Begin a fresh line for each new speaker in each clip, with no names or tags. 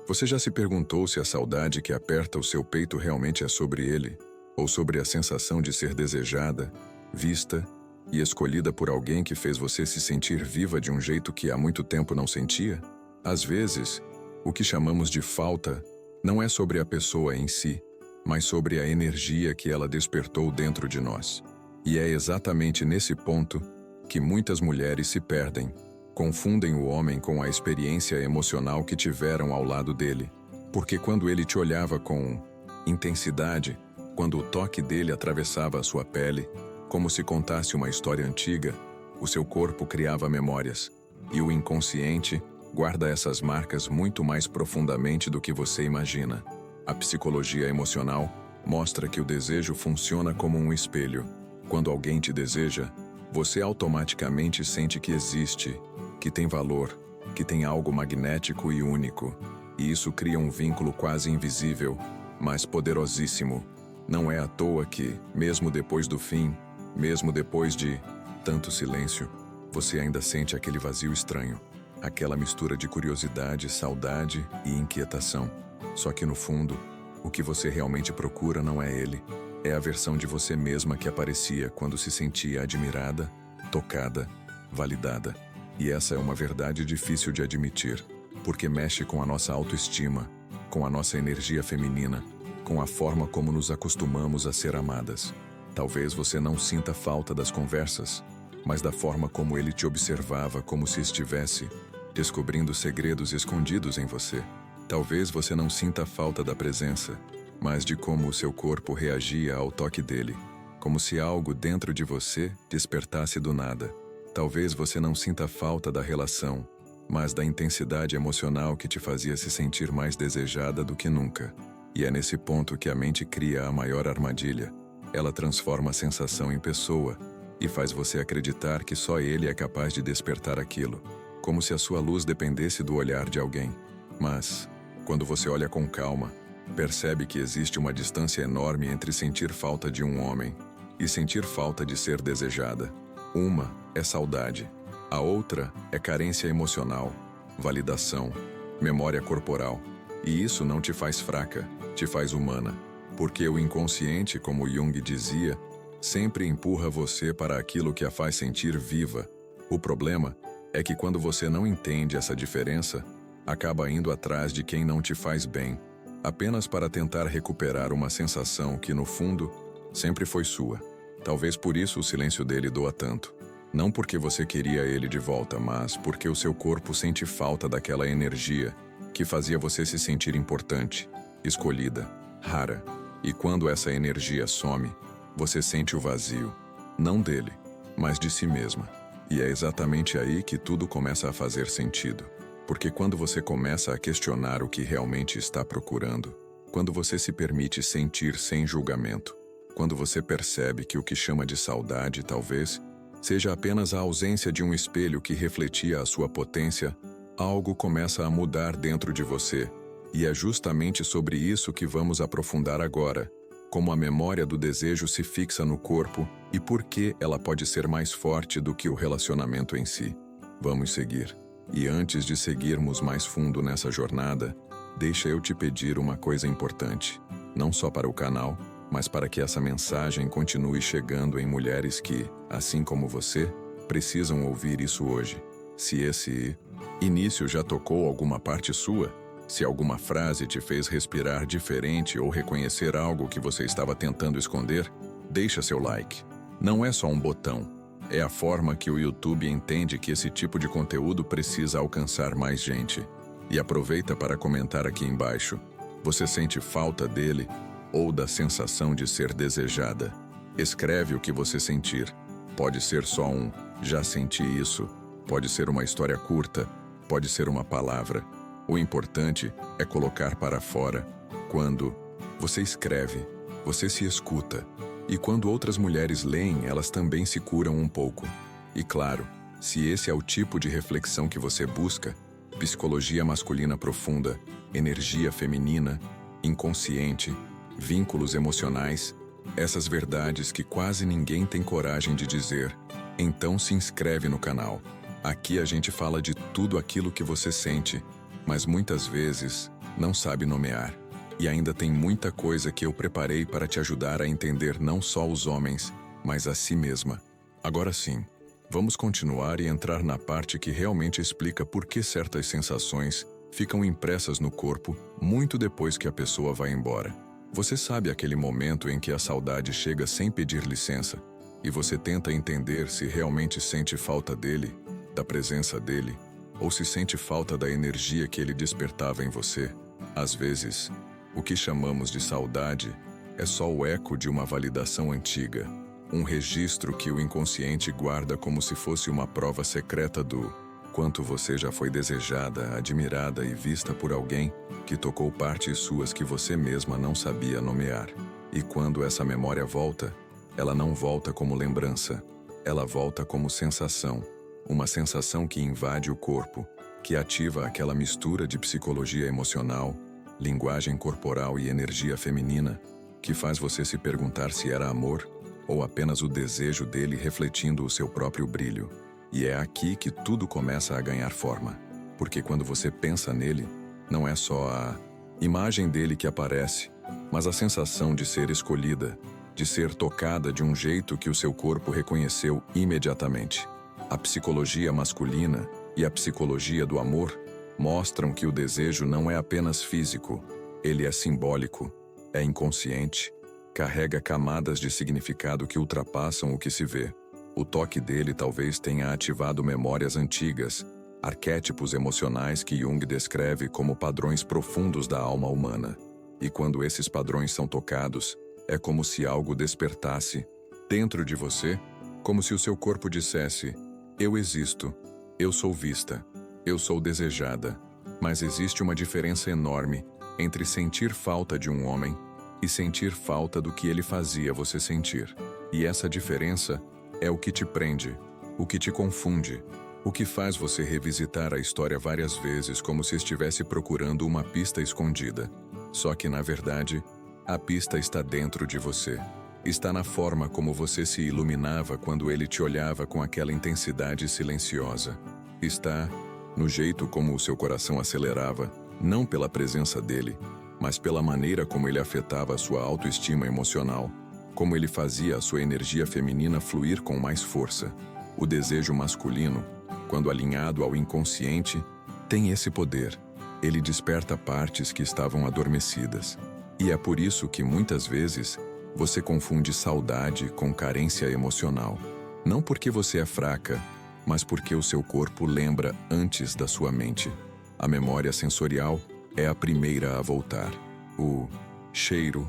Você já se perguntou se a saudade que aperta o seu peito realmente é sobre ele, ou sobre a sensação de ser desejada, vista e escolhida por alguém que fez você se sentir viva de um jeito que há muito tempo não sentia? Às vezes, o que chamamos de falta não é sobre a pessoa em si, mas sobre a energia que ela despertou dentro de nós. E é exatamente nesse ponto que muitas mulheres se perdem, confundem o homem com a experiência emocional que tiveram ao lado dele. Porque quando ele te olhava com intensidade, quando o toque dele atravessava a sua pele, como se contasse uma história antiga, o seu corpo criava memórias, e o inconsciente guarda essas marcas muito mais profundamente do que você imagina. A psicologia emocional mostra que o desejo funciona como um espelho. Quando alguém te deseja, você automaticamente sente que existe, que tem valor, que tem algo magnético e único. E isso cria um vínculo quase invisível, mas poderosíssimo. Não é à toa que, mesmo depois do fim, mesmo depois de tanto silêncio, você ainda sente aquele vazio estranho, aquela mistura de curiosidade, saudade e inquietação. Só que no fundo, o que você realmente procura não é ele, é a versão de você mesma que aparecia quando se sentia admirada, tocada, validada. E essa é uma verdade difícil de admitir, porque mexe com a nossa autoestima, com a nossa energia feminina, com a forma como nos acostumamos a ser amadas. Talvez você não sinta falta das conversas, mas da forma como ele te observava como se estivesse descobrindo segredos escondidos em você. Talvez você não sinta falta da presença, mas de como o seu corpo reagia ao toque dele, como se algo dentro de você despertasse do nada. Talvez você não sinta falta da relação, mas da intensidade emocional que te fazia se sentir mais desejada do que nunca. E é nesse ponto que a mente cria a maior armadilha. Ela transforma a sensação em pessoa e faz você acreditar que só ele é capaz de despertar aquilo, como se a sua luz dependesse do olhar de alguém. Mas, quando você olha com calma, percebe que existe uma distância enorme entre sentir falta de um homem e sentir falta de ser desejada. Uma é saudade, a outra é carência emocional, validação, memória corporal. E isso não te faz fraca, te faz humana. Porque o inconsciente, como Jung dizia, sempre empurra você para aquilo que a faz sentir viva. O problema é que quando você não entende essa diferença, acaba indo atrás de quem não te faz bem, apenas para tentar recuperar uma sensação que, no fundo, sempre foi sua. Talvez por isso o silêncio dele doa tanto. Não porque você queria ele de volta, mas porque o seu corpo sente falta daquela energia que fazia você se sentir importante, escolhida, rara. E quando essa energia some, você sente o vazio, não dele, mas de si mesma. E é exatamente aí que tudo começa a fazer sentido. Porque quando você começa a questionar o que realmente está procurando, quando você se permite sentir sem julgamento, quando você percebe que o que chama de saudade, talvez, seja apenas a ausência de um espelho que refletia a sua potência, algo começa a mudar dentro de você. E é justamente sobre isso que vamos aprofundar agora, como a memória do desejo se fixa no corpo e por que ela pode ser mais forte do que o relacionamento em si. Vamos seguir. E antes de seguirmos mais fundo nessa jornada, deixa eu te pedir uma coisa importante, não só para o canal, mas para que essa mensagem continue chegando em mulheres que, assim como você, precisam ouvir isso hoje. Se esse início já tocou alguma parte sua, se alguma frase te fez respirar diferente ou reconhecer algo que você estava tentando esconder, deixa seu like. Não é só um botão, é a forma que o YouTube entende que esse tipo de conteúdo precisa alcançar mais gente. E aproveita para comentar aqui embaixo. Você sente falta dele ou da sensação de ser desejada? Escreve o que você sentir. Pode ser só um "já senti isso", pode ser uma história curta, pode ser uma palavra. O importante é colocar para fora. Quando você escreve, você se escuta. E quando outras mulheres leem, elas também se curam um pouco. E claro, se esse é o tipo de reflexão que você busca, psicologia masculina profunda, energia feminina, inconsciente, vínculos emocionais, essas verdades que quase ninguém tem coragem de dizer, então se inscreve no canal. Aqui a gente fala de tudo aquilo que você sente, mas muitas vezes não sabe nomear. E ainda tem muita coisa que eu preparei para te ajudar a entender não só os homens, mas a si mesma. Agora sim, vamos continuar e entrar na parte que realmente explica por que certas sensações ficam impressas no corpo muito depois que a pessoa vai embora. Você sabe aquele momento em que a saudade chega sem pedir licença e você tenta entender se realmente sente falta dele, da presença dele, ou se sente falta da energia que ele despertava em você? Às vezes, o que chamamos de saudade é só o eco de uma validação antiga, um registro que o inconsciente guarda como se fosse uma prova secreta do quanto você já foi desejada, admirada e vista por alguém que tocou partes suas que você mesma não sabia nomear. E quando essa memória volta, ela não volta como lembrança, ela volta como sensação, uma sensação que invade o corpo, que ativa aquela mistura de psicologia emocional, linguagem corporal e energia feminina, que faz você se perguntar se era amor ou apenas o desejo dele refletindo o seu próprio brilho. E é aqui que tudo começa a ganhar forma, porque quando você pensa nele, não é só a imagem dele que aparece, mas a sensação de ser escolhida, de ser tocada de um jeito que o seu corpo reconheceu imediatamente. A psicologia masculina e a psicologia do amor mostram que o desejo não é apenas físico, ele é simbólico, é inconsciente, carrega camadas de significado que ultrapassam o que se vê. O toque dele talvez tenha ativado memórias antigas, arquétipos emocionais que Jung descreve como padrões profundos da alma humana. E quando esses padrões são tocados, é como se algo despertasse dentro de você, como se o seu corpo dissesse: eu existo, eu sou vista, eu sou desejada. Mas existe uma diferença enorme entre sentir falta de um homem e sentir falta do que ele fazia você sentir. E essa diferença é o que te prende, o que te confunde, o que faz você revisitar a história várias vezes como se estivesse procurando uma pista escondida. Só que, na verdade, a pista está dentro de você. Está na forma como você se iluminava quando ele te olhava com aquela intensidade silenciosa. Está no jeito como o seu coração acelerava, não pela presença dele, mas pela maneira como ele afetava a sua autoestima emocional, como ele fazia a sua energia feminina fluir com mais força. O desejo masculino, quando alinhado ao inconsciente, tem esse poder. Ele desperta partes que estavam adormecidas. E é por isso que muitas vezes você confunde saudade com carência emocional. Não porque você é fraca, mas porque o seu corpo lembra antes da sua mente. A memória sensorial é a primeira a voltar. O cheiro,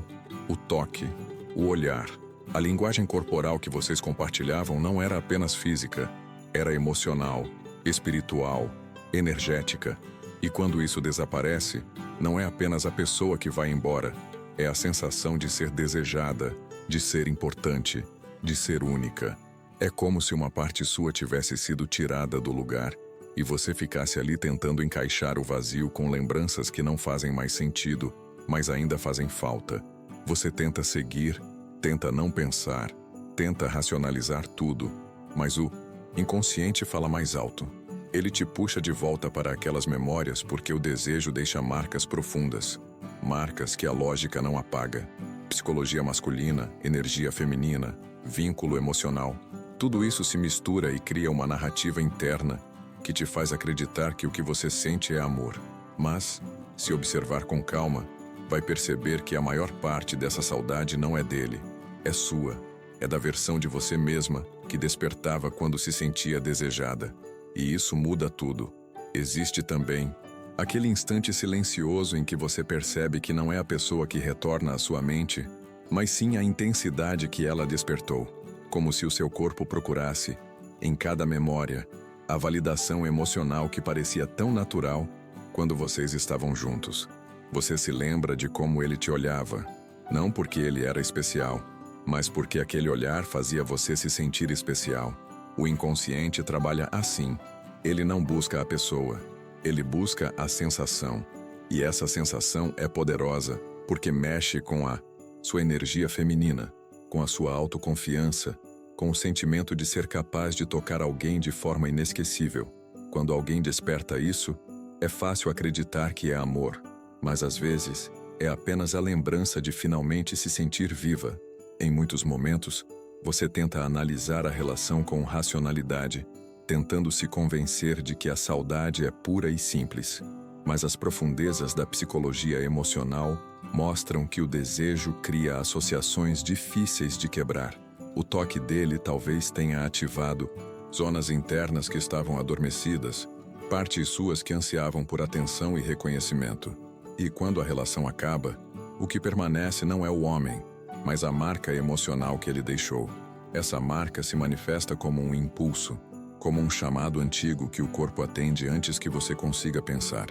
o toque, o olhar. A linguagem corporal que vocês compartilhavam não era apenas física, era emocional, espiritual, energética. E quando isso desaparece, não é apenas a pessoa que vai embora, é a sensação de ser desejada, de ser importante, de ser única. É como se uma parte sua tivesse sido tirada do lugar e você ficasse ali tentando encaixar o vazio com lembranças que não fazem mais sentido, mas ainda fazem falta. Você tenta seguir, tenta não pensar, tenta racionalizar tudo, mas o inconsciente fala mais alto. Ele te puxa de volta para aquelas memórias porque o desejo deixa marcas profundas, marcas que a lógica não apaga. Psicologia masculina, energia feminina, vínculo emocional. Tudo isso se mistura e cria uma narrativa interna que te faz acreditar que o que você sente é amor. Mas, se observar com calma, vai perceber que a maior parte dessa saudade não é dele, é sua, é da versão de você mesma que despertava quando se sentia desejada. E isso muda tudo. Existe também aquele instante silencioso em que você percebe que não é a pessoa que retorna à sua mente, mas sim a intensidade que ela despertou, como se o seu corpo procurasse, em cada memória, a validação emocional que parecia tão natural quando vocês estavam juntos. Você se lembra de como ele te olhava, não porque ele era especial, mas porque aquele olhar fazia você se sentir especial. O inconsciente trabalha assim. Ele não busca a pessoa, ele busca a sensação. E essa sensação é poderosa porque mexe com a sua energia feminina, com a sua autoconfiança, com o sentimento de ser capaz de tocar alguém de forma inesquecível. Quando alguém desperta isso, é fácil acreditar que é amor. mas às vezes é apenas a lembrança de finalmente se sentir viva. Em muitos momentos, você tenta analisar a relação com racionalidade, tentando se convencer de que a saudade é pura e simples. Mas as profundezas da psicologia emocional mostram que o desejo cria associações difíceis de quebrar. O toque dele talvez tenha ativado zonas internas que estavam adormecidas, partes suas que ansiavam por atenção e reconhecimento. E quando a relação acaba, o que permanece não é o homem, mas a marca emocional que ele deixou. Essa marca se manifesta como um impulso, como um chamado antigo que o corpo atende antes que você consiga pensar.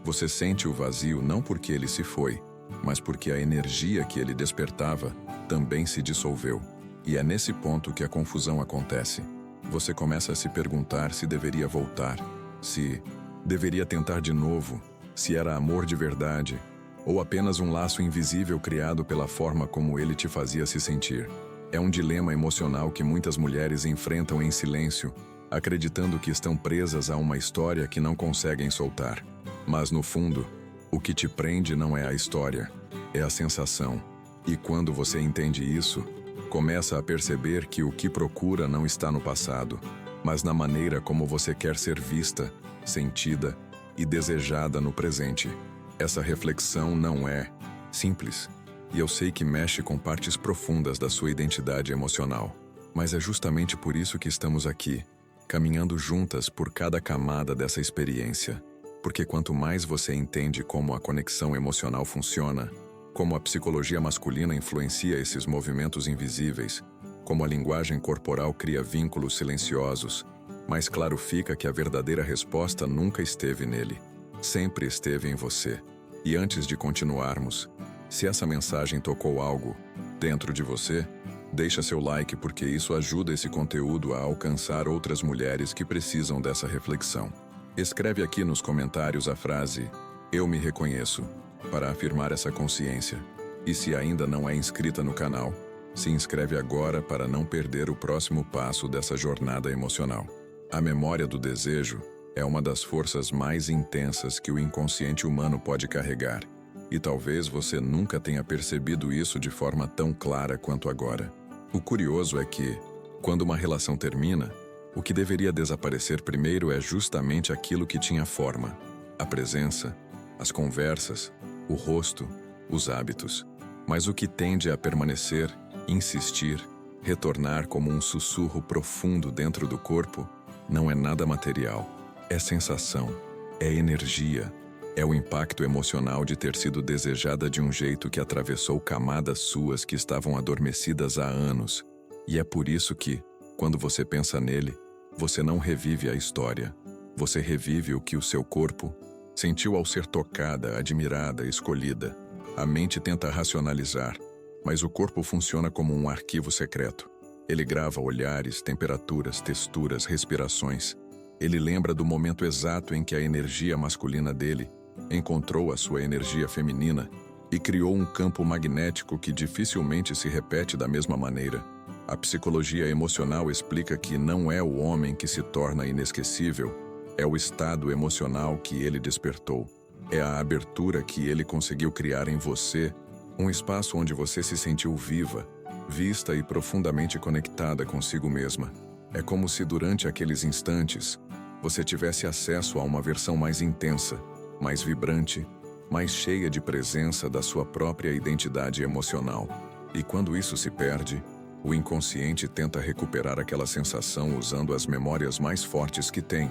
Você sente o vazio não porque ele se foi, mas porque a energia que ele despertava também se dissolveu. E é nesse ponto que a confusão acontece. Você começa a se perguntar se deveria voltar, se deveria tentar de novo, se era amor de verdade, ou apenas um laço invisível criado pela forma como ele te fazia se sentir. É um dilema emocional que muitas mulheres enfrentam em silêncio, acreditando que estão presas a uma história que não conseguem soltar. Mas no fundo, o que te prende não é a história, é a sensação. E quando você entende isso, começa a perceber que o que procura não está no passado, mas na maneira como você quer ser vista, sentida e desejada no presente. Essa reflexão não é simples, e eu sei que mexe com partes profundas da sua identidade emocional. Mas é justamente por isso que estamos aqui, caminhando juntas por cada camada dessa experiência. Porque quanto mais você entende como a conexão emocional funciona, como a psicologia masculina influencia esses movimentos invisíveis, como a linguagem corporal cria vínculos silenciosos, mais claro fica que a verdadeira resposta nunca esteve nele, sempre esteve em você. E antes de continuarmos, se essa mensagem tocou algo dentro de você, deixa seu like porque isso ajuda esse conteúdo a alcançar outras mulheres que precisam dessa reflexão. Escreve aqui nos comentários a frase "Eu me reconheço" para afirmar essa consciência. E se ainda não é inscrita no canal, se inscreve agora para não perder o próximo passo dessa jornada emocional. A memória do desejo é uma das forças mais intensas que o inconsciente humano pode carregar. E talvez você nunca tenha percebido isso de forma tão clara quanto agora. O curioso é que, quando uma relação termina, o que deveria desaparecer primeiro é justamente aquilo que tinha forma: a presença, as conversas, o rosto, os hábitos. Mas o que tende a permanecer, insistir, retornar como um sussurro profundo dentro do corpo, não é nada material. É sensação, é energia, é o impacto emocional de ter sido desejada de um jeito que atravessou camadas suas que estavam adormecidas há anos. E é por isso que, quando você pensa nele, você não revive a história. Você revive o que o seu corpo sentiu ao ser tocada, admirada, escolhida. A mente tenta racionalizar, mas o corpo funciona como um arquivo secreto. Ele grava olhares, temperaturas, texturas, respirações. Ele lembra do momento exato em que a energia masculina dele encontrou a sua energia feminina e criou um campo magnético que dificilmente se repete da mesma maneira. A psicologia emocional explica que não é o homem que se torna inesquecível, é o estado emocional que ele despertou. É a abertura que ele conseguiu criar em você, um espaço onde você se sentiu viva, vista e profundamente conectada consigo mesma. É como se durante aqueles instantes, você tivesse acesso a uma versão mais intensa, mais vibrante, mais cheia de presença da sua própria identidade emocional. E quando isso se perde, o inconsciente tenta recuperar aquela sensação usando as memórias mais fortes que tem: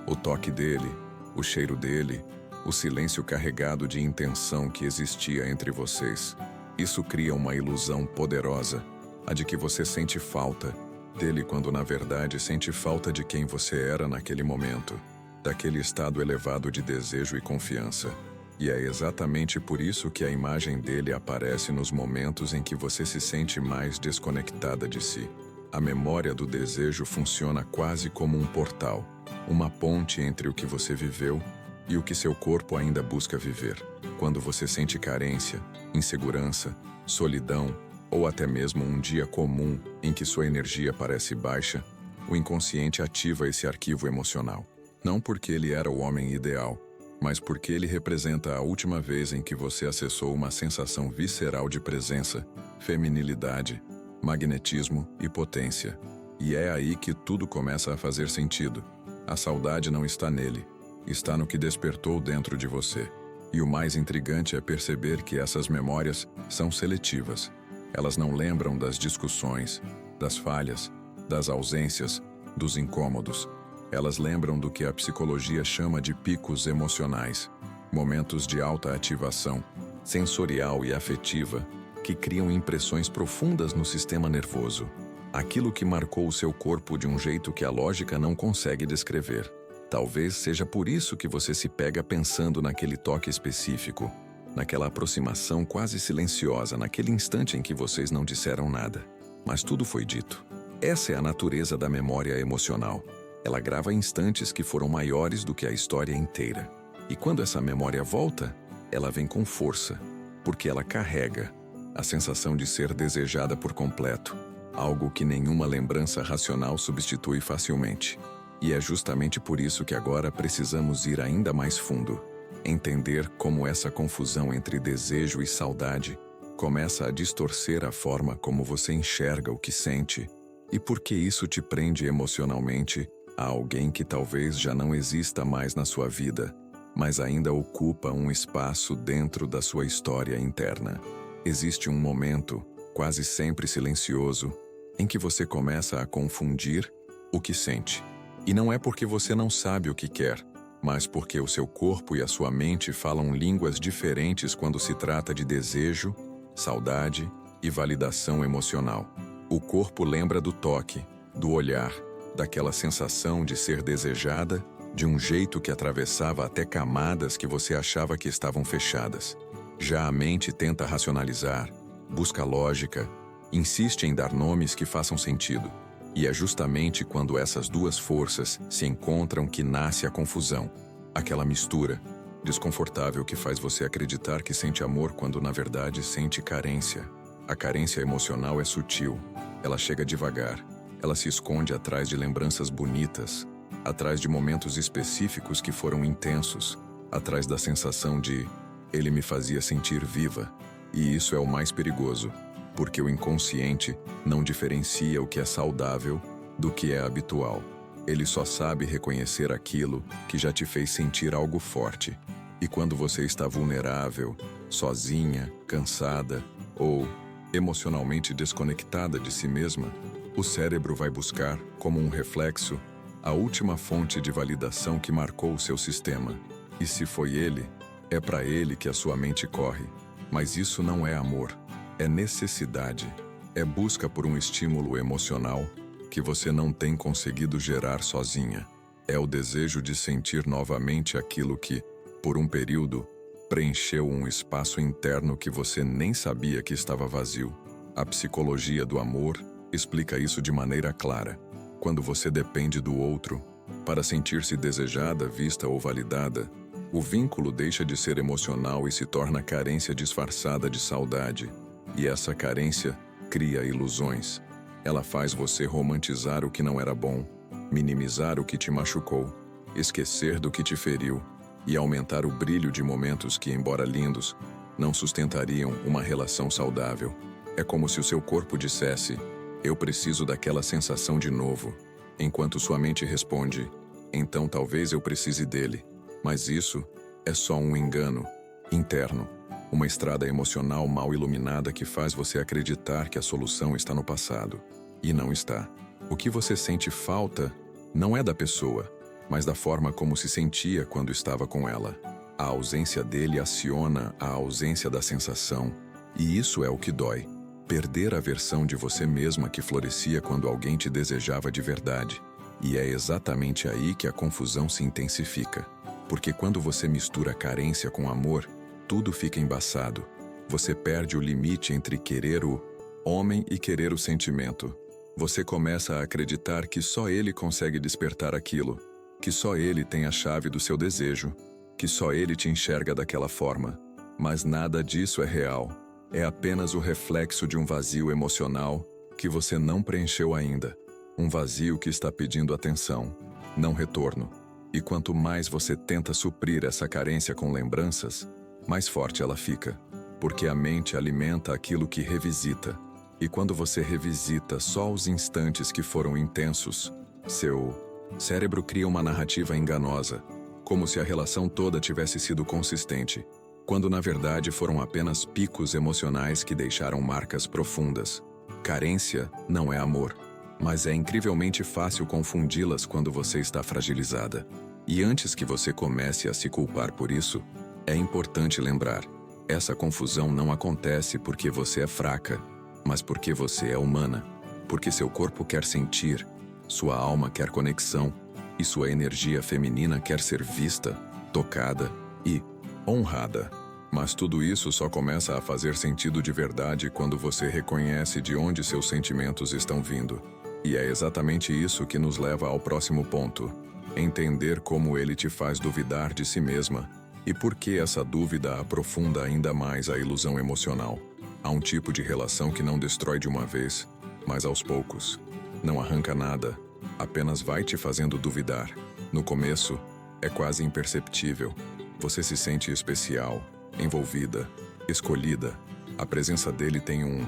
o toque dele, o cheiro dele, o silêncio carregado de intenção que existia entre vocês. Isso cria uma ilusão poderosa, a de que você sente falta dele quando na verdade sente falta de quem você era naquele momento, daquele estado elevado de desejo e confiança. E é exatamente por isso que a imagem dele aparece nos momentos em que você se sente mais desconectada de si. A memória do desejo funciona quase como um portal, uma ponte entre o que você viveu e o que seu corpo ainda busca viver. Quando você sente carência, insegurança, solidão, ou até mesmo um dia comum em que sua energia parece baixa, o inconsciente ativa esse arquivo emocional. Não porque ele era o homem ideal, mas porque ele representa a última vez em que você acessou uma sensação visceral de presença, feminilidade, magnetismo e potência. E é aí que tudo começa a fazer sentido. A saudade não está nele, está no que despertou dentro de você. E o mais intrigante é perceber que essas memórias são seletivas. Elas não lembram das discussões, das falhas, das ausências, dos incômodos. Elas lembram do que a psicologia chama de picos emocionais, momentos de alta ativação, sensorial e afetiva, que criam impressões profundas no sistema nervoso. Aquilo que marcou o seu corpo de um jeito que a lógica não consegue descrever. Talvez seja por isso que você se pega pensando naquele toque específico, naquela aproximação quase silenciosa, naquele instante em que vocês não disseram nada. Mas tudo foi dito. Essa é a natureza da memória emocional. Ela grava instantes que foram maiores do que a história inteira. E quando essa memória volta, ela vem com força, porque ela carrega a sensação de ser desejada por completo, algo que nenhuma lembrança racional substitui facilmente. E é justamente por isso que agora precisamos ir ainda mais fundo, entender como essa confusão entre desejo e saudade começa a distorcer a forma como você enxerga o que sente e por que isso te prende emocionalmente a alguém que talvez já não exista mais na sua vida, mas ainda ocupa um espaço dentro da sua história interna. Existe um momento, quase sempre silencioso, em que você começa a confundir o que sente. E não é porque você não sabe o que quer, mas porque o seu corpo e a sua mente falam línguas diferentes quando se trata de desejo, saudade e validação emocional. O corpo lembra do toque, do olhar, daquela sensação de ser desejada, de um jeito que atravessava até camadas que você achava que estavam fechadas. Já a mente tenta racionalizar, busca lógica, insiste em dar nomes que façam sentido. E é justamente quando essas duas forças se encontram que nasce a confusão, aquela mistura desconfortável que faz você acreditar que sente amor quando na verdade sente carência. A carência emocional é sutil, ela chega devagar. Ela se esconde atrás de lembranças bonitas, atrás de momentos específicos que foram intensos, atrás da sensação de ele me fazia sentir viva. E isso é o mais perigoso, porque o inconsciente não diferencia o que é saudável do que é habitual. Ele só sabe reconhecer aquilo que já te fez sentir algo forte. E quando você está vulnerável, sozinha, cansada ou emocionalmente desconectada de si mesma, o cérebro vai buscar, como um reflexo, a última fonte de validação que marcou o seu sistema. E se foi ele, é para ele que a sua mente corre. Mas isso não é amor, é necessidade, é busca por um estímulo emocional que você não tem conseguido gerar sozinha. É o desejo de sentir novamente aquilo que, por um período, preencheu um espaço interno que você nem sabia que estava vazio. A psicologia do amor explica isso de maneira clara. Quando você depende do outro para sentir-se desejada, vista ou validada, o vínculo deixa de ser emocional e se torna carência disfarçada de saudade. E essa carência cria ilusões. Ela faz você romantizar o que não era bom, minimizar o que te machucou, esquecer do que te feriu e aumentar o brilho de momentos que, embora lindos, não sustentariam uma relação saudável. É como se o seu corpo dissesse: eu preciso daquela sensação de novo, enquanto sua mente responde: então talvez eu precise dele. Mas isso é só um engano interno, uma estrada emocional mal iluminada que faz você acreditar que a solução está no passado. E não está. O que você sente falta não é da pessoa, mas da forma como se sentia quando estava com ela. A ausência dele aciona a ausência da sensação, e isso é o que dói. Perder a versão de você mesma que florescia quando alguém te desejava de verdade. E é exatamente aí que a confusão se intensifica. Porque quando você mistura carência com amor, tudo fica embaçado. Você perde o limite entre querer o homem e querer o sentimento. Você começa a acreditar que só ele consegue despertar aquilo, que só ele tem a chave do seu desejo, que só ele te enxerga daquela forma. Mas nada disso é real. É apenas o reflexo de um vazio emocional que você não preencheu ainda. Um vazio que está pedindo atenção, não retorno. E quanto mais você tenta suprir essa carência com lembranças, mais forte ela fica, porque a mente alimenta aquilo que revisita. E quando você revisita só os instantes que foram intensos, seu cérebro cria uma narrativa enganosa, como se a relação toda tivesse sido consistente, quando na verdade foram apenas picos emocionais que deixaram marcas profundas. Carência não é amor, mas é incrivelmente fácil confundi-las quando você está fragilizada. E antes que você comece a se culpar por isso, é importante lembrar: essa confusão não acontece porque você é fraca, mas porque você é humana, porque seu corpo quer sentir, sua alma quer conexão, e sua energia feminina quer ser vista, tocada e honrada. Mas tudo isso só começa a fazer sentido de verdade quando você reconhece de onde seus sentimentos estão vindo. E é exatamente isso que nos leva ao próximo ponto: entender como ele te faz duvidar de si mesma e por que essa dúvida aprofunda ainda mais a ilusão emocional. Há um tipo de relação que não destrói de uma vez, mas aos poucos. Não arranca nada, apenas vai te fazendo duvidar. No começo, é quase imperceptível. Você se sente especial, envolvida, escolhida. A presença dele tem um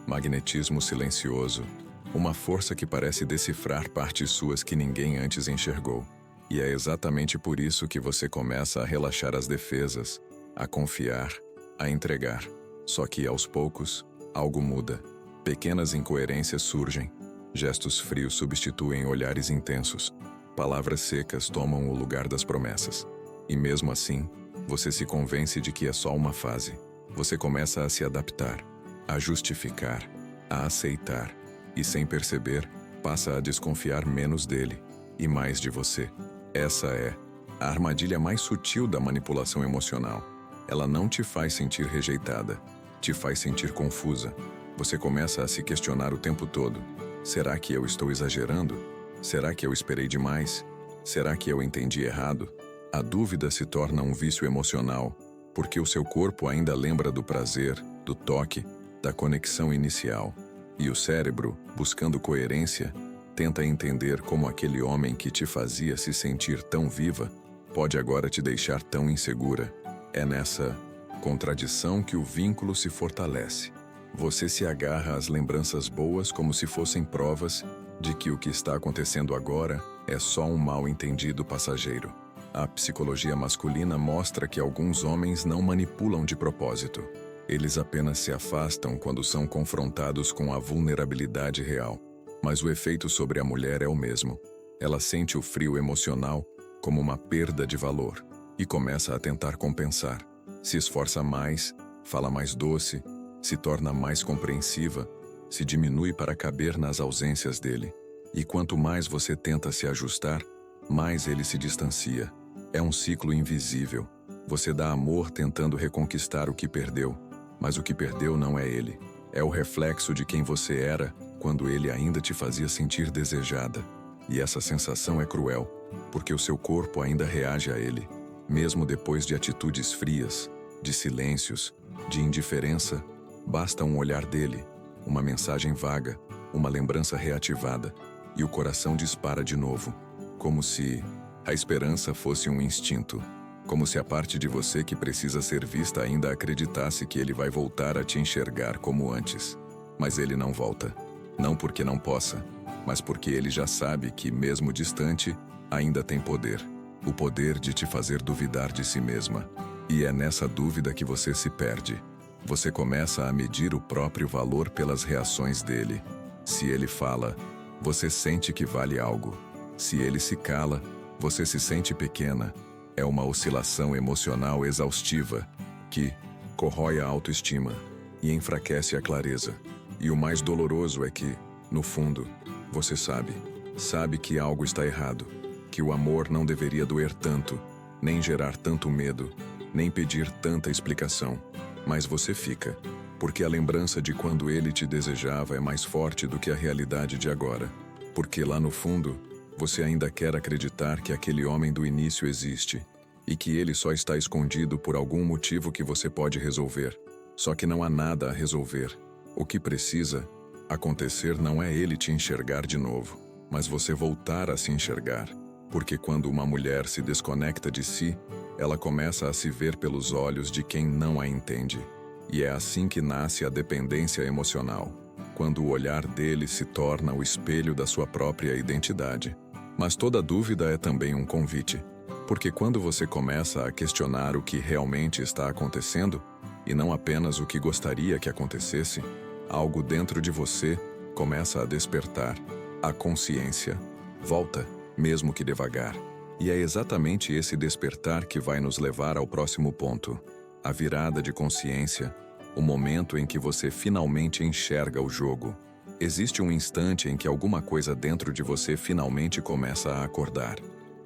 magnetismo silencioso, uma força que parece decifrar partes suas que ninguém antes enxergou. E é exatamente por isso que você começa a relaxar as defesas, a confiar, a entregar. Só que, aos poucos, algo muda. Pequenas incoerências surgem. Gestos frios substituem olhares intensos. Palavras secas tomam o lugar das promessas. E mesmo assim, você se convence de que é só uma fase. Você começa a se adaptar, a justificar, a aceitar. E sem perceber, passa a desconfiar menos dele e mais de você. Essa é a armadilha mais sutil da manipulação emocional. Ela não te faz sentir rejeitada, te faz sentir confusa. Você começa a se questionar o tempo todo. Será que eu estou exagerando? Será que eu esperei demais? Será que eu entendi errado? A dúvida se torna um vício emocional, porque o seu corpo ainda lembra do prazer, do toque, da conexão inicial. E o cérebro, buscando coerência, tenta entender como aquele homem que te fazia se sentir tão viva pode agora te deixar tão insegura. É nessa contradição que o vínculo se fortalece. Você se agarra às lembranças boas como se fossem provas de que o que está acontecendo agora é só um mal-entendido passageiro. A psicologia masculina mostra que alguns homens não manipulam de propósito. Eles apenas se afastam quando são confrontados com a vulnerabilidade real. Mas o efeito sobre a mulher é o mesmo. Ela sente o frio emocional como uma perda de valor e começa a tentar compensar. Se esforça mais, fala mais doce, se torna mais compreensiva, se diminui para caber nas ausências dele. E quanto mais você tenta se ajustar, mais ele se distancia. É um ciclo invisível. Você dá amor tentando reconquistar o que perdeu, mas o que perdeu não é ele. É o reflexo de quem você era quando ele ainda te fazia sentir desejada. E essa sensação é cruel, porque o seu corpo ainda reage a ele, mesmo depois de atitudes frias, de silêncios, de indiferença. Basta um olhar dele, uma mensagem vaga, uma lembrança reativada, e o coração dispara de novo, como se a esperança fosse um instinto, como se a parte de você que precisa ser vista ainda acreditasse que ele vai voltar a te enxergar como antes. Mas ele não volta. Não porque não possa, mas porque ele já sabe que, mesmo distante, ainda tem poder. O poder de te fazer duvidar de si mesma. E é nessa dúvida que você se perde. Você começa a medir o próprio valor pelas reações dele. Se ele fala, você sente que vale algo. Se ele se cala, você se sente pequena. É uma oscilação emocional exaustiva que corrói a autoestima e enfraquece a clareza. E o mais doloroso é que, no fundo, você sabe que algo está errado, que o amor não deveria doer tanto, nem gerar tanto medo, nem pedir tanta explicação. Mas você fica, porque a lembrança de quando ele te desejava é mais forte do que a realidade de agora. Porque lá no fundo, você ainda quer acreditar que aquele homem do início existe, e que ele só está escondido por algum motivo que você pode resolver. Só que não há nada a resolver. O que precisa acontecer não é ele te enxergar de novo, mas você voltar a se enxergar. Porque quando uma mulher se desconecta de si, ela começa a se ver pelos olhos de quem não a entende. E é assim que nasce a dependência emocional, quando o olhar dele se torna o espelho da sua própria identidade. Mas toda dúvida é também um convite, porque quando você começa a questionar o que realmente está acontecendo, e não apenas o que gostaria que acontecesse, algo dentro de você começa a despertar. A consciência volta, mesmo que devagar. E é exatamente esse despertar que vai nos levar ao próximo ponto. A virada de consciência, o momento em que você finalmente enxerga o jogo. Existe um instante em que alguma coisa dentro de você finalmente começa a acordar.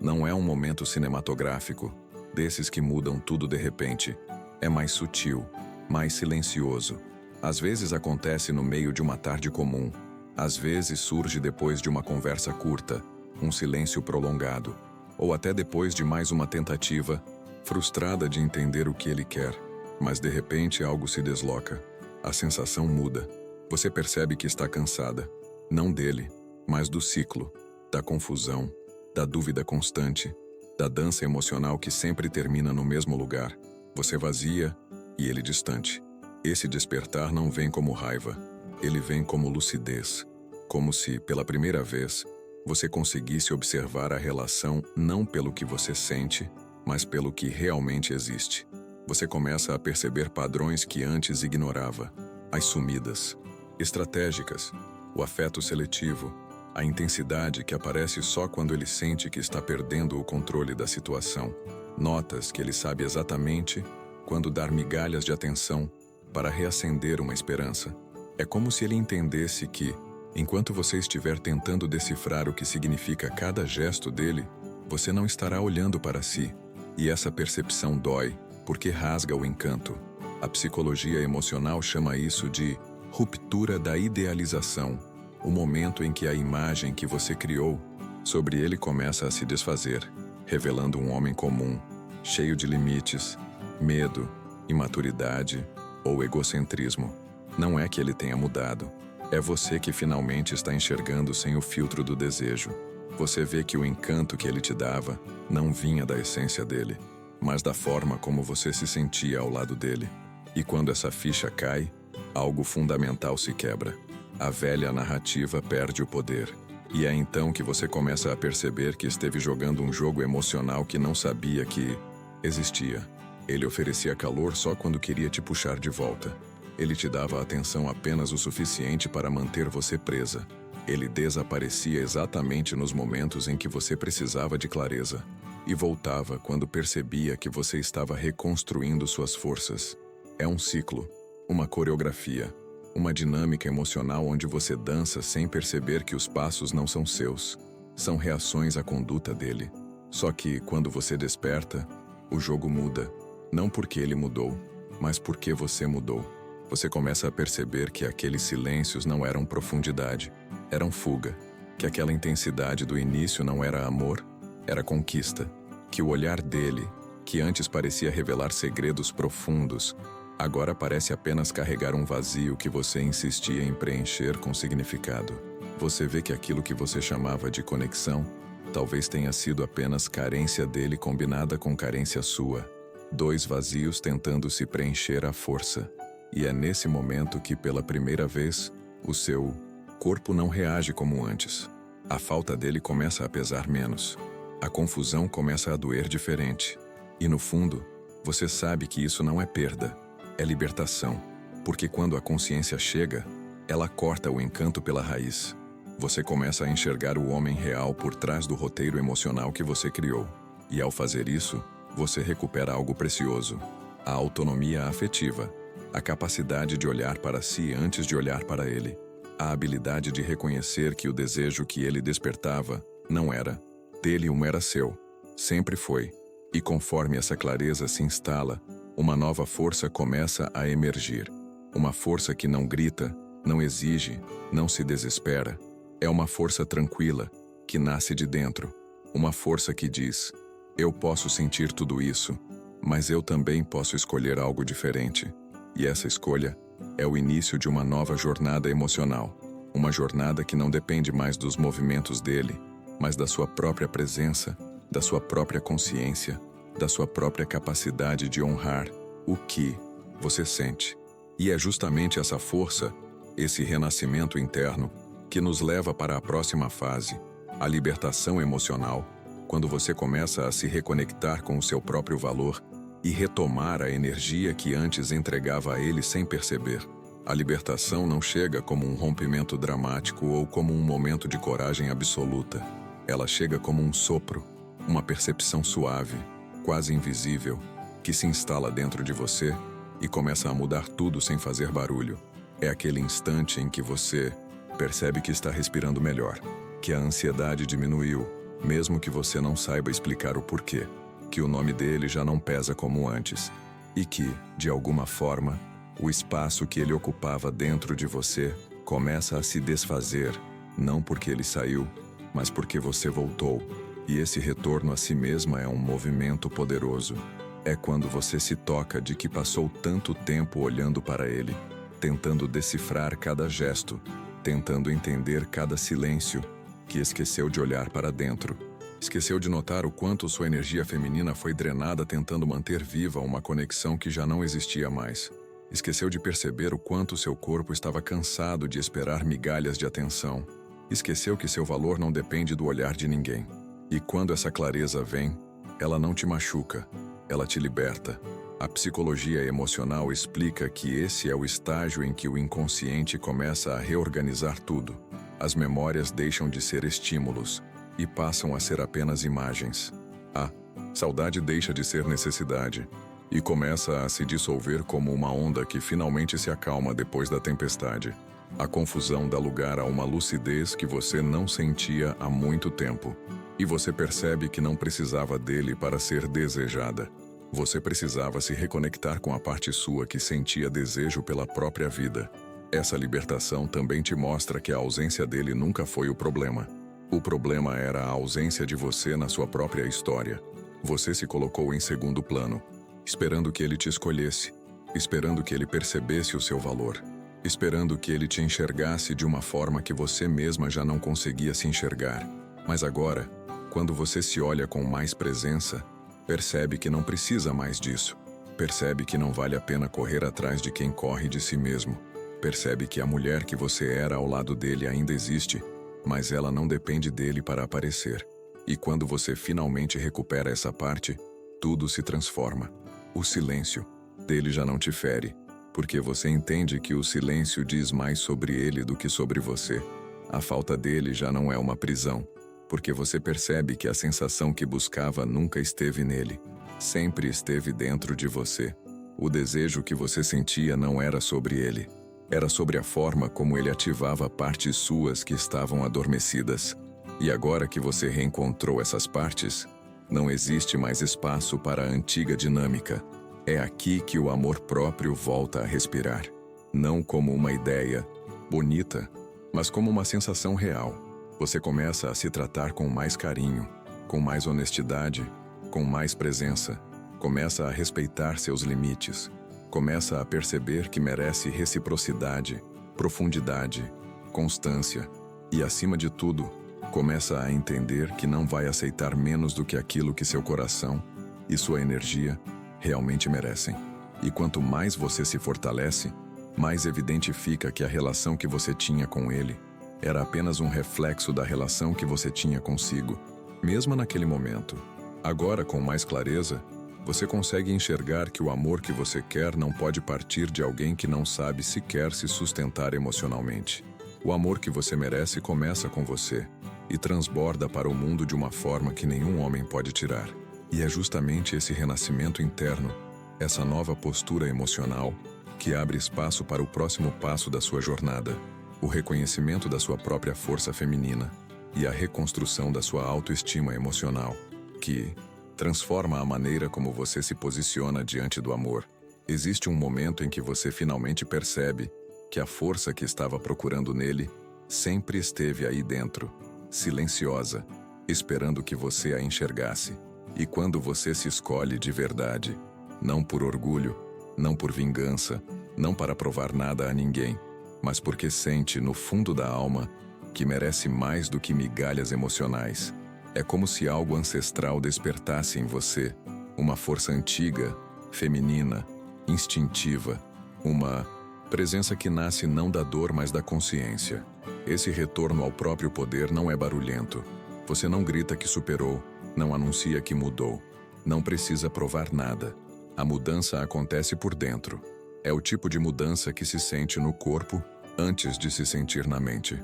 Não é um momento cinematográfico, desses que mudam tudo de repente. É mais sutil, mais silencioso. Às vezes acontece no meio de uma tarde comum. Às vezes surge depois de uma conversa curta, um silêncio prolongado. Ou até depois de mais uma tentativa, frustrada de entender o que ele quer. Mas de repente algo se desloca. A sensação muda. Você percebe que está cansada, não dele, mas do ciclo, da confusão, da dúvida constante, da dança emocional que sempre termina no mesmo lugar. Você vazia e ele distante. Esse despertar não vem como raiva, ele vem como lucidez, como se, pela primeira vez, você conseguisse observar a relação não pelo que você sente, mas pelo que realmente existe. Você começa a perceber padrões que antes ignorava, as sumidas, estratégicas, o afeto seletivo, a intensidade que aparece só quando ele sente que está perdendo o controle da situação. Notas que ele sabe exatamente quando dar migalhas de atenção para reacender uma esperança. É como se ele entendesse que, enquanto você estiver tentando decifrar o que significa cada gesto dele, você não estará olhando para si. E essa percepção dói, porque rasga o encanto. A psicologia emocional chama isso de ruptura da idealização, o momento em que a imagem que você criou sobre ele começa a se desfazer, revelando um homem comum, cheio de limites, medo, imaturidade ou egocentrismo. Não é que ele tenha mudado, é você que finalmente está enxergando sem o filtro do desejo. Você vê que o encanto que ele te dava não vinha da essência dele, mas da forma como você se sentia ao lado dele. E quando essa ficha cai, algo fundamental se quebra. A velha narrativa perde o poder. E é então que você começa a perceber que esteve jogando um jogo emocional que não sabia que existia. Ele oferecia calor só quando queria te puxar de volta. Ele te dava atenção apenas o suficiente para manter você presa. Ele desaparecia exatamente nos momentos em que você precisava de clareza. E voltava quando percebia que você estava reconstruindo suas forças. É um ciclo, uma coreografia, uma dinâmica emocional onde você dança sem perceber que os passos não são seus. São reações à conduta dele. Só que, quando você desperta, o jogo muda. Não porque ele mudou, mas porque você mudou. Você começa a perceber que aqueles silêncios não eram profundidade, eram fuga. Que aquela intensidade do início não era amor, era conquista. Que o olhar dele, que antes parecia revelar segredos profundos, agora parece apenas carregar um vazio que você insistia em preencher com significado. Você vê que aquilo que você chamava de conexão talvez tenha sido apenas carência dele combinada com carência sua. Dois vazios tentando se preencher à força. E é nesse momento que, pela primeira vez, o seu corpo não reage como antes. A falta dele começa a pesar menos. A confusão começa a doer diferente. E no fundo, você sabe que isso não é perda, é libertação. Porque quando a consciência chega, ela corta o encanto pela raiz. Você começa a enxergar o homem real por trás do roteiro emocional que você criou. E ao fazer isso, você recupera algo precioso: a autonomia afetiva, a capacidade de olhar para si antes de olhar para ele, a habilidade de reconhecer que o desejo que ele despertava não era dele, era seu. Sempre foi. E conforme essa clareza se instala, uma nova força começa a emergir. Uma força que não grita, não exige, não se desespera. É uma força tranquila, que nasce de dentro. Uma força que diz: eu posso sentir tudo isso, mas eu também posso escolher algo diferente. E essa escolha é o início de uma nova jornada emocional. Uma jornada que não depende mais dos movimentos dele, mas da sua própria presença, da sua própria consciência, da sua própria capacidade de honrar o que você sente. E é justamente essa força, esse renascimento interno, que nos leva para a próxima fase, a libertação emocional, quando você começa a se reconectar com o seu próprio valor e retomar a energia que antes entregava a ele sem perceber. A libertação não chega como um rompimento dramático ou como um momento de coragem absoluta. Ela chega como um sopro, uma percepção suave, quase invisível, que se instala dentro de você e começa a mudar tudo sem fazer barulho. É aquele instante em que você percebe que está respirando melhor, que a ansiedade diminuiu, mesmo que você não saiba explicar o porquê, que o nome dele já não pesa como antes, e que, de alguma forma, o espaço que ele ocupava dentro de você começa a se desfazer, não porque ele saiu, mas porque você voltou. E esse retorno a si mesma é um movimento poderoso. É quando você se toca de que passou tanto tempo olhando para ele, tentando decifrar cada gesto, tentando entender cada silêncio, que esqueceu de olhar para dentro. Esqueceu de notar o quanto sua energia feminina foi drenada tentando manter viva uma conexão que já não existia mais. Esqueceu de perceber o quanto seu corpo estava cansado de esperar migalhas de atenção. Esqueceu que seu valor não depende do olhar de ninguém. E quando essa clareza vem, ela não te machuca, ela te liberta. A psicologia emocional explica que esse é o estágio em que o inconsciente começa a reorganizar tudo. As memórias deixam de ser estímulos e passam a ser apenas imagens. A saudade deixa de ser necessidade e começa a se dissolver como uma onda que finalmente se acalma depois da tempestade. A confusão dá lugar a uma lucidez que você não sentia há muito tempo. E você percebe que não precisava dele para ser desejada. Você precisava se reconectar com a parte sua que sentia desejo pela própria vida. Essa libertação também te mostra que a ausência dele nunca foi o problema. O problema era a ausência de você na sua própria história. Você se colocou em segundo plano, esperando que ele te escolhesse, esperando que ele percebesse o seu valor, esperando que ele te enxergasse de uma forma que você mesma já não conseguia se enxergar. Mas agora, quando você se olha com mais presença, percebe que não precisa mais disso. Percebe que não vale a pena correr atrás de quem corre de si mesmo. Percebe que a mulher que você era ao lado dele ainda existe, mas ela não depende dele para aparecer. E quando você finalmente recupera essa parte, tudo se transforma. O silêncio dele já não te fere, porque você entende que o silêncio diz mais sobre ele do que sobre você. A falta dele já não é uma prisão, porque você percebe que a sensação que buscava nunca esteve nele, sempre esteve dentro de você. O desejo que você sentia não era sobre ele, era sobre a forma como ele ativava partes suas que estavam adormecidas. E agora que você reencontrou essas partes, não existe mais espaço para a antiga dinâmica. É aqui que o amor próprio volta a respirar. Não como uma ideia bonita, mas como uma sensação real. Você começa a se tratar com mais carinho, com mais honestidade, com mais presença. Começa a respeitar seus limites. Começa a perceber que merece reciprocidade, profundidade, constância. E, acima de tudo, começa a entender que não vai aceitar menos do que aquilo que seu coração e sua energia realmente merecem. E quanto mais você se fortalece, mais evidente fica que a relação que você tinha com ele era apenas um reflexo da relação que você tinha consigo, mesmo naquele momento. Agora, com mais clareza, você consegue enxergar que o amor que você quer não pode partir de alguém que não sabe sequer se sustentar emocionalmente. O amor que você merece começa com você e transborda para o mundo de uma forma que nenhum homem pode tirar. E é justamente esse renascimento interno, essa nova postura emocional, que abre espaço para o próximo passo da sua jornada, o reconhecimento da sua própria força feminina e a reconstrução da sua autoestima emocional, que transforma a maneira como você se posiciona diante do amor. Existe um momento em que você finalmente percebe que a força que estava procurando nele sempre esteve aí dentro, silenciosa, esperando que você a enxergasse. E quando você se escolhe de verdade, não por orgulho, não por vingança, não para provar nada a ninguém, mas porque sente no fundo da alma que merece mais do que migalhas emocionais. É como se algo ancestral despertasse em você, uma força antiga, feminina, instintiva, uma presença que nasce não da dor, mas da consciência. Esse retorno ao próprio poder não é barulhento. Você não grita que superou, não anuncia que mudou. Não precisa provar nada. A mudança acontece por dentro. É o tipo de mudança que se sente no corpo antes de se sentir na mente.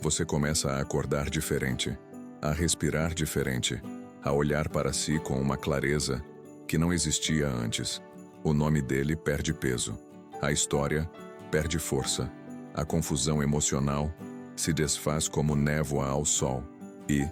Você começa a acordar diferente, a respirar diferente, a olhar para si com uma clareza que não existia antes. O nome dele perde peso. A história perde força. A confusão emocional se desfaz como névoa ao sol. E,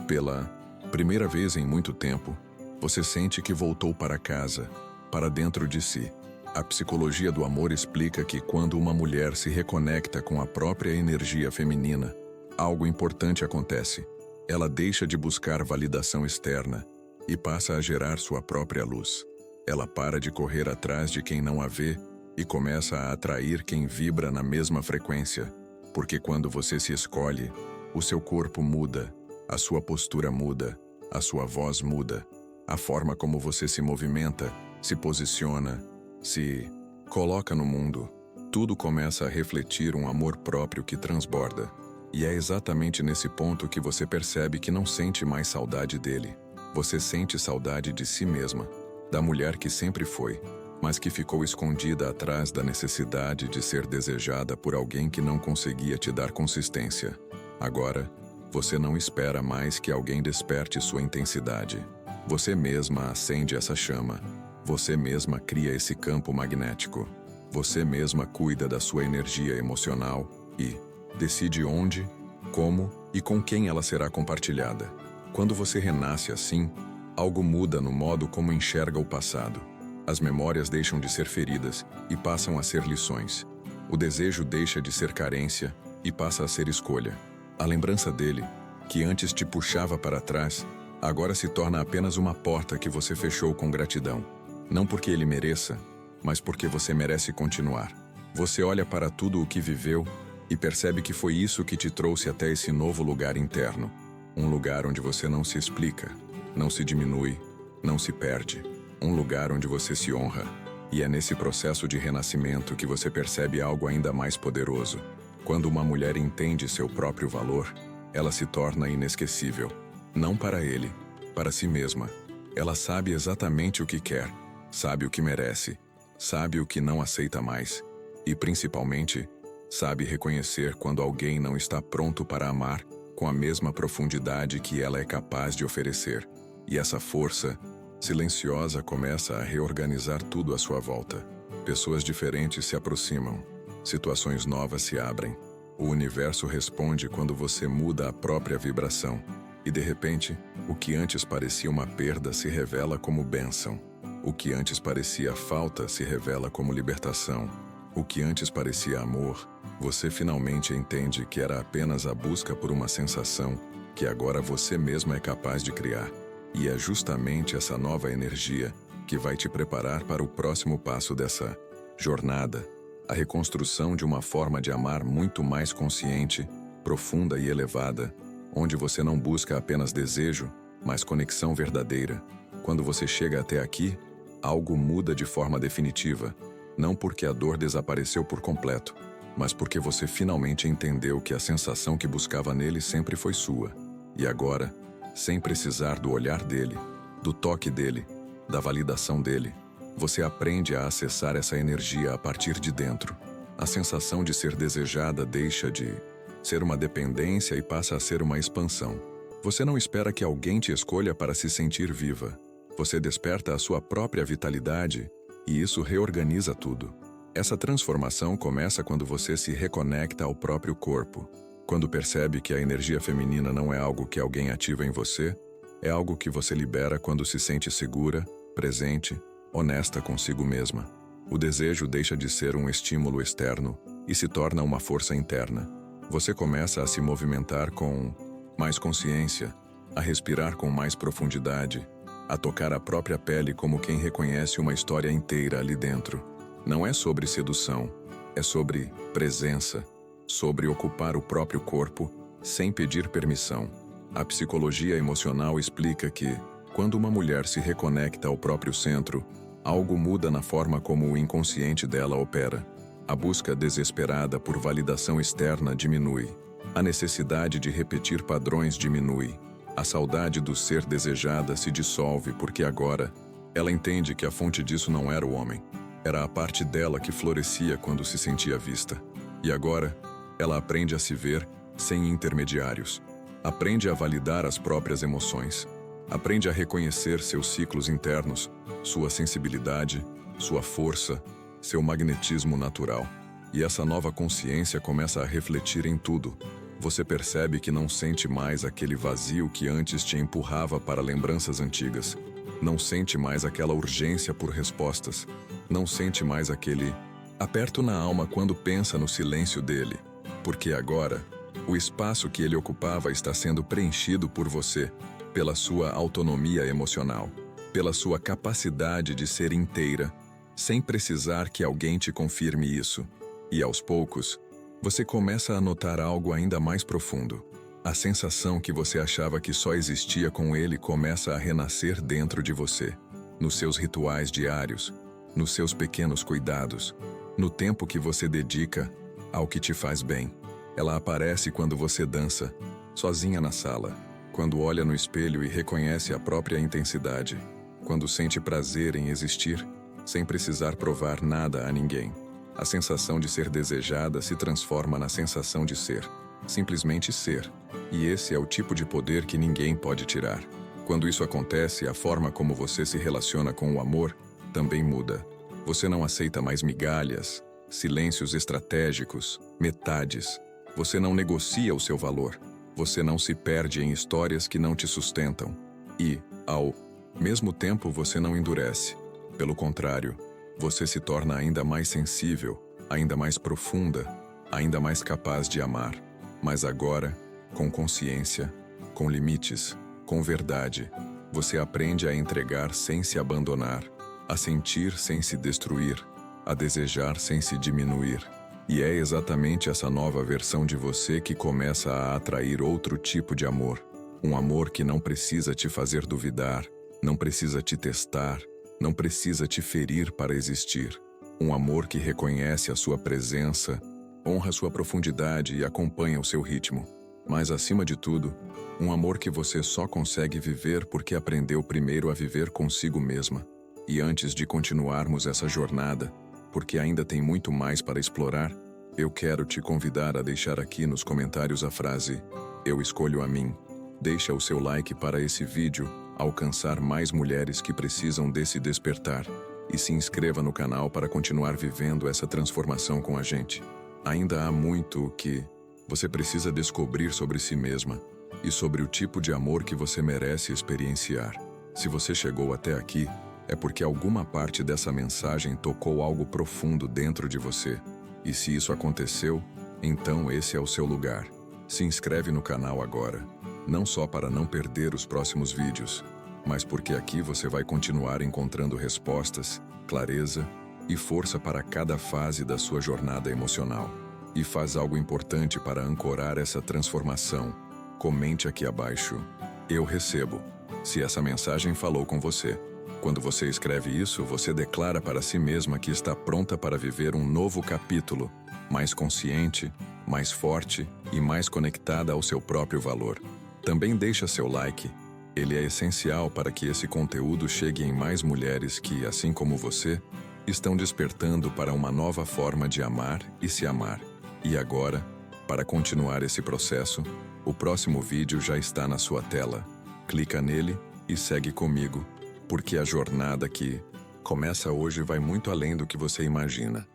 pela primeira vez em muito tempo, você sente que voltou para casa, para dentro de si. A psicologia do amor explica que quando uma mulher se reconecta com a própria energia feminina, algo importante acontece. Ela deixa de buscar validação externa e passa a gerar sua própria luz. Ela para de correr atrás de quem não a vê e começa a atrair quem vibra na mesma frequência. Porque quando você se escolhe, o seu corpo muda, a sua postura muda, a sua voz muda, a forma como você se movimenta, se posiciona, se coloca no mundo. Tudo começa a refletir um amor próprio que transborda. E é exatamente nesse ponto que você percebe que não sente mais saudade dele. Você sente saudade de si mesma, da mulher que sempre foi, mas que ficou escondida atrás da necessidade de ser desejada por alguém que não conseguia te dar consistência. Agora, você não espera mais que alguém desperte sua intensidade. Você mesma acende essa chama. Você mesma cria esse campo magnético. Você mesma cuida da sua energia emocional e decide onde, como e com quem ela será compartilhada. Quando você renasce assim, algo muda no modo como enxerga o passado. As memórias deixam de ser feridas e passam a ser lições. O desejo deixa de ser carência e passa a ser escolha. A lembrança dele, que antes te puxava para trás, agora se torna apenas uma porta que você fechou com gratidão. Não porque ele mereça, mas porque você merece continuar. Você olha para tudo o que viveu e percebe que foi isso que te trouxe até esse novo lugar interno. Um lugar onde você não se explica, não se diminui, não se perde. Um lugar onde você se honra. E é nesse processo de renascimento que você percebe algo ainda mais poderoso. Quando uma mulher entende seu próprio valor, ela se torna inesquecível. Não para ele, para si mesma. Ela sabe exatamente o que quer, sabe o que merece, sabe o que não aceita mais. E, principalmente, sabe reconhecer quando alguém não está pronto para amar com a mesma profundidade que ela é capaz de oferecer. E essa força silenciosa começa a reorganizar tudo à sua volta. Pessoas diferentes se aproximam, situações novas se abrem. O universo responde quando você muda a própria vibração. E de repente, o que antes parecia uma perda se revela como bênção. O que antes parecia falta se revela como libertação. O que antes parecia amor, você finalmente entende que era apenas a busca por uma sensação que agora você mesmo é capaz de criar. E é justamente essa nova energia que vai te preparar para o próximo passo dessa jornada, a reconstrução de uma forma de amar muito mais consciente, profunda e elevada, onde você não busca apenas desejo, mas conexão verdadeira. Quando você chega até aqui, algo muda de forma definitiva, não porque a dor desapareceu por completo, mas porque você finalmente entendeu que a sensação que buscava nele sempre foi sua. E agora, sem precisar do olhar dele, do toque dele, da validação dele, você aprende a acessar essa energia a partir de dentro. A sensação de ser desejada deixa de ser uma dependência e passa a ser uma expansão. Você não espera que alguém te escolha para se sentir viva. Você desperta a sua própria vitalidade e isso reorganiza tudo. Essa transformação começa quando você se reconecta ao próprio corpo. Quando percebe que a energia feminina não é algo que alguém ativa em você, é algo que você libera quando se sente segura, presente, honesta consigo mesma. O desejo deixa de ser um estímulo externo e se torna uma força interna. Você começa a se movimentar com mais consciência, a respirar com mais profundidade, a tocar a própria pele como quem reconhece uma história inteira ali dentro. Não é sobre sedução, é sobre presença, sobre ocupar o próprio corpo sem pedir permissão. A psicologia emocional explica que, quando uma mulher se reconecta ao próprio centro, algo muda na forma como o inconsciente dela opera. A busca desesperada por validação externa diminui. A necessidade de repetir padrões diminui. A saudade do ser desejada se dissolve porque agora ela entende que a fonte disso não era o homem. Era a parte dela que florescia quando se sentia vista. E agora, ela aprende a se ver sem intermediários. Aprende a validar as próprias emoções. Aprende a reconhecer seus ciclos internos, sua sensibilidade, sua força, seu magnetismo natural. E essa nova consciência começa a refletir em tudo. Você percebe que não sente mais aquele vazio que antes te empurrava para lembranças antigas. Não sente mais aquela urgência por respostas. Não sente mais aquele aperto na alma quando pensa no silêncio dele. Porque agora, o espaço que ele ocupava está sendo preenchido por você, pela sua autonomia emocional, pela sua capacidade de ser inteira, sem precisar que alguém te confirme isso. E aos poucos, você começa a notar algo ainda mais profundo. A sensação que você achava que só existia com ele começa a renascer dentro de você, nos seus rituais diários, nos seus pequenos cuidados, no tempo que você dedica ao que te faz bem. Ela aparece quando você dança, sozinha na sala, quando olha no espelho e reconhece a própria intensidade, quando sente prazer em existir, sem precisar provar nada a ninguém. A sensação de ser desejada se transforma na sensação de ser, simplesmente ser. E esse é o tipo de poder que ninguém pode tirar. Quando isso acontece, a forma como você se relaciona com o amor também muda. Você não aceita mais migalhas, silêncios estratégicos, metades. Você não negocia o seu valor. Você não se perde em histórias que não te sustentam. E, ao mesmo tempo, você não endurece. Pelo contrário, você se torna ainda mais sensível, ainda mais profunda, ainda mais capaz de amar. Mas agora, com consciência, com limites, com verdade, você aprende a entregar sem se abandonar, a sentir sem se destruir, a desejar sem se diminuir. E é exatamente essa nova versão de você que começa a atrair outro tipo de amor. Um amor que não precisa te fazer duvidar, não precisa te testar, não precisa te ferir para existir. Um amor que reconhece a sua presença, honra sua profundidade e acompanha o seu ritmo. Mas, acima de tudo, um amor que você só consegue viver porque aprendeu primeiro a viver consigo mesma. E antes de continuarmos essa jornada, porque ainda tem muito mais para explorar, eu quero te convidar a deixar aqui nos comentários a frase "Eu escolho a mim". Deixa o seu like para esse vídeo alcançar mais mulheres que precisam desse despertar. E se inscreva no canal para continuar vivendo essa transformação com a gente. Ainda há muito que você precisa descobrir sobre si mesma e sobre o tipo de amor que você merece experienciar. Se você chegou até aqui, é porque alguma parte dessa mensagem tocou algo profundo dentro de você. E se isso aconteceu, então esse é o seu lugar. Se inscreve no canal agora, não só para não perder os próximos vídeos, mas porque aqui você vai continuar encontrando respostas, clareza e força para cada fase da sua jornada emocional. E faz algo importante para ancorar essa transformação. Comente aqui abaixo: "Eu recebo", se essa mensagem falou com você. Quando você escreve isso, você declara para si mesma que está pronta para viver um novo capítulo, mais consciente, mais forte e mais conectada ao seu próprio valor. Também deixa seu like. Ele é essencial para que esse conteúdo chegue em mais mulheres que, assim como você, estão despertando para uma nova forma de amar e se amar. E agora, para continuar esse processo, o próximo vídeo já está na sua tela. Clica nele e segue comigo, porque a jornada que começa hoje vai muito além do que você imagina.